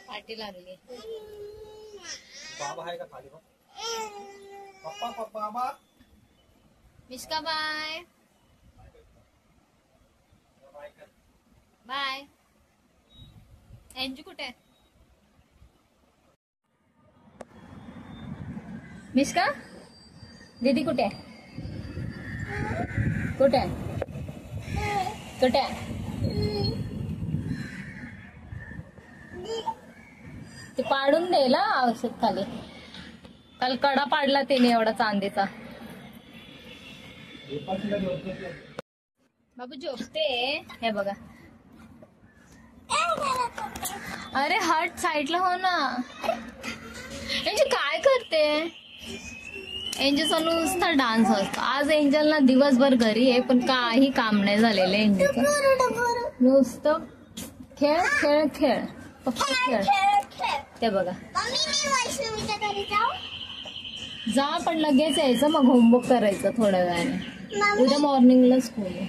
Party लागली. बाबा आहे का खाली? पप्पा पप्पा बाबा. Mishka bye bye. एंजू कुठे? मिश्का दीदी कुठे? कुठे कुठे? ते पाडून द्यायला औषध खाली. काल कडा पाडला त्याने एवढा चांदीचा. बाबू झोपते. हे बघा. अरे हट साईडला हो ना. एंजू काय करते? एंजूचा नुसता डान्स असतो. आज एंजलला दिवसभर घरी आहे पण काही काम नाही झालेलं एंजलचं. नुसतं खेळ खेळ खेळ फक्त खेळ. ते बघा. जा पण लगेच यायचं मग होमवर्क करायचं थोड्या वेळाने. उद्या मॉर्निंगला स्कूल आहे.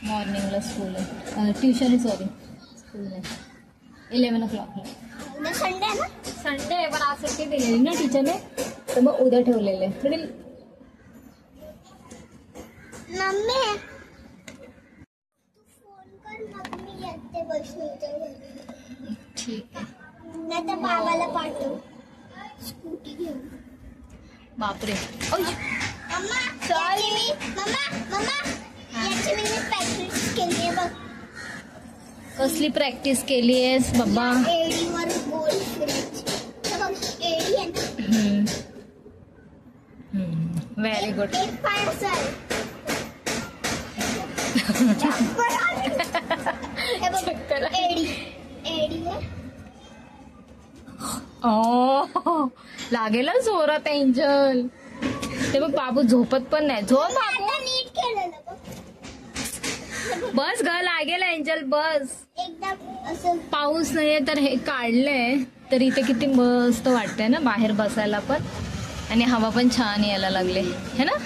मॉर्निंगला स्कूल आहे. ट्युशन आहे सॉरी स्कूल नाही. 11 o'clock. संडे आहे पण आज सुट्टी दिलेली ना टीचरने तर मग उद्या ठेवलेले. थोडी ठीक आहे. नाही तर बाबाला पाठव स्कूटी घेऊन. बापरे. मम्मा याची मी प्रॅक्टिस केली आहे बघ. कसली प्रॅक्टिस केली आहेस बाबा? एडीवर गोल फिरायची. एडी आहे ना. Very good. एक पाय चल. एडी एडीवर लागेल जोरात एंजल. ते बघ बाबू झोपत पण नाही. झोप बाबू. नीट केलेलं बघ. बस ग लागेल एंजल बस. एकदम असं पाऊस नाहीये तर हे काढलंय तर इथे किती मस्त वाटतंय ना बाहेर बसायला पण. आणि हवा पण छान यायला लागले है ना.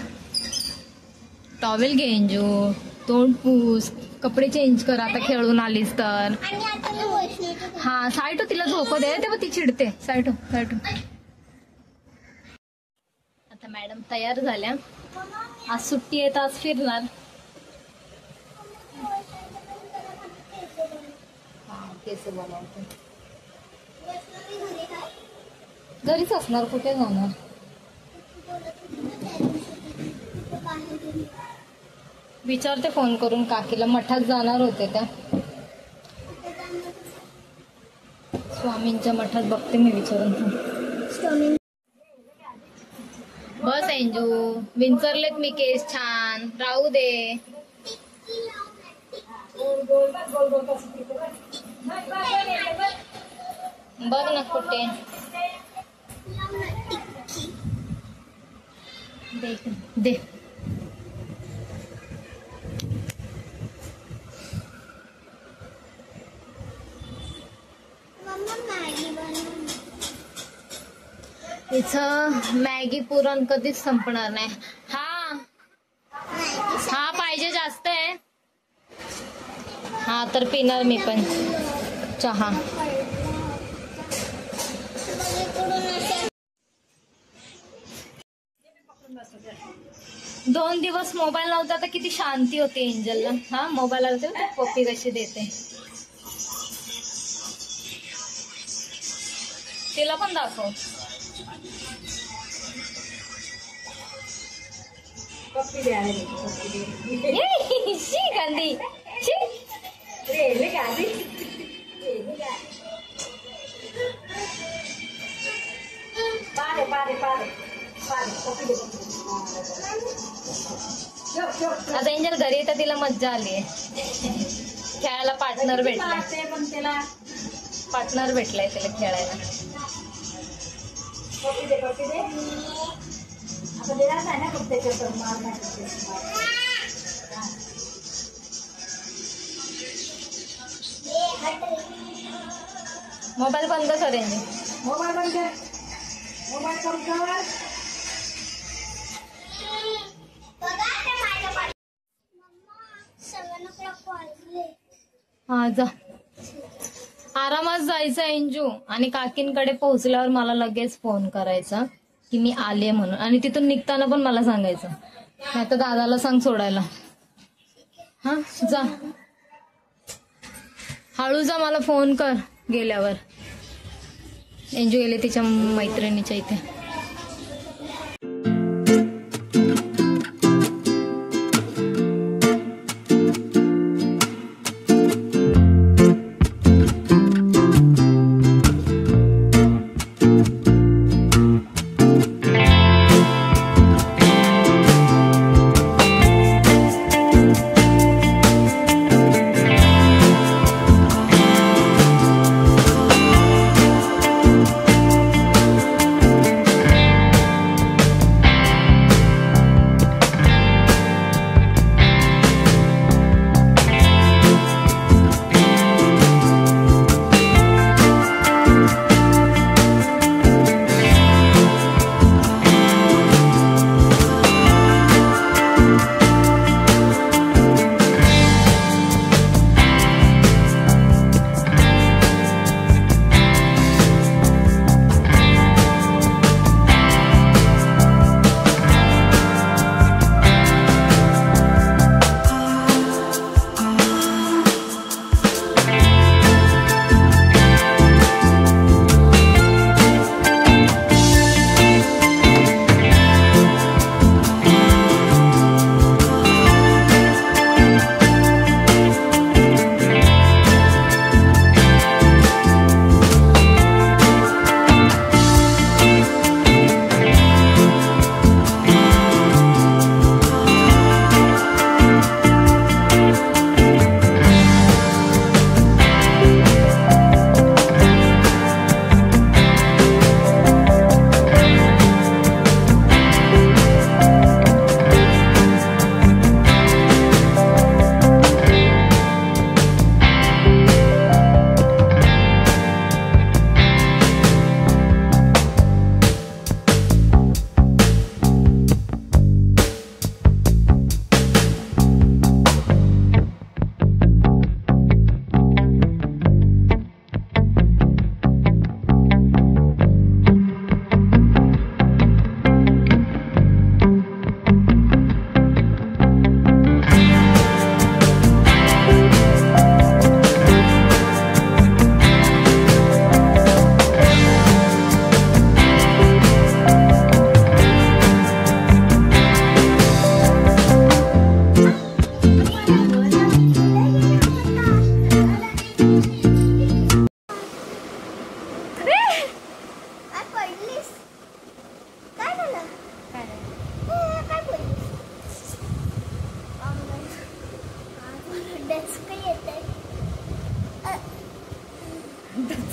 टॉवेल घे एंजू. तोंड पूस. कपडे चेंज कर आता खेळून आलीस तर. आणि आता मी वैष्णवीच्या हा साईट हो तिला झोप दे तेव्हा ती चिडते. साईट हो साईट हो. आता मॅडम तयार झाल्या. आज सुट्टी आहे तर आज फिरणार. केस बनवते. घरीच असणार कुठे जाणार. विचारते फोन करून काकीला. मठात जाणार होते त्या स्वामींच्या मठात. बघते मी विचारून. बस एंजू विंचरलेत मी केस छान. राहू दे. बघ ना कुठे. देख दे. तिचं मॅगी पुरण कधीच संपणार नाही. हा हा पाहिजे जास्त आहे. हा तर पिणार मी पण चहा. दोन दिवस मोबाईल नव्हता तर किती शांती होती एंजलला. हा मोबाईल आला तर पप्पी कशी देते. तिला पण दाखव. शी गंदी. Pare. आता एंजल घरी तर तिला मज्जा आली खेळायला. पार्टनर भेटलाय तिला खेळायला. मोबाईल बंद कर एंजल. मोबाईल बंद कर. मोबाईल कम कर. हा जा, आरामात जायचं एंजू. आणि काकींकडे पोहोचल्यावर मला लगेच फोन करायचा की मी आले म्हणून. आणि तिथून निघताना पण मला सांगायचं, नाही तर दादाला सांग सोडायला. हा जा, हळू जा, मला फोन कर गेल्यावर. एंजू गेले तिच्या मैत्रिणीच्या इथे.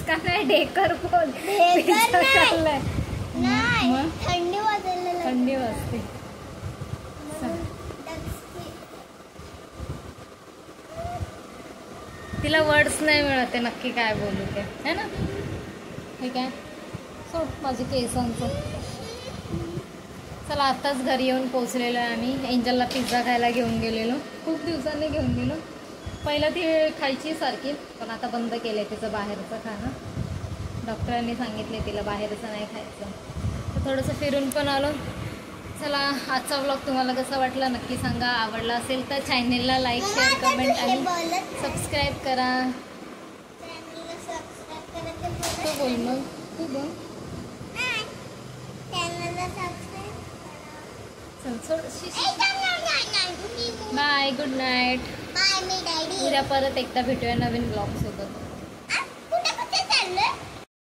का नाही डेकर बोल नाही थंडी वाजायला थंडी वाजते. तिला वर्ड्स नाही मिळत आहे नक्की काय बोलू ते है ना. ठीक आहे सोड माझे केसांचं. चला आत्ताच घरी येऊन पोचलेलो आहे आम्ही. एंजलला पिझ्झा खायला घेऊन गेलेलो. खूप दिवसांनी घेऊन गेलो. पहिलं ती खायची सारखी पण आता बंद केलं आहे तिचं बाहेरचं खाणं. डॉक्टरांनी सांगितले तिला बाहेरचं नाही खायचं. तर थोडंसं फिरून पण आलो. चला आजचा व्लॉग तुम्हाला कसा वाटला नक्की सांगा. आवडला असेल तर चॅनेलला लाईक शेअर कमेंट आणि सबस्क्राईब करा. तू बोल मग तू बोल. चल सोड. Bye good night. उद्या परत एकदा भेटूया नवीन ब्लॉग सोबत.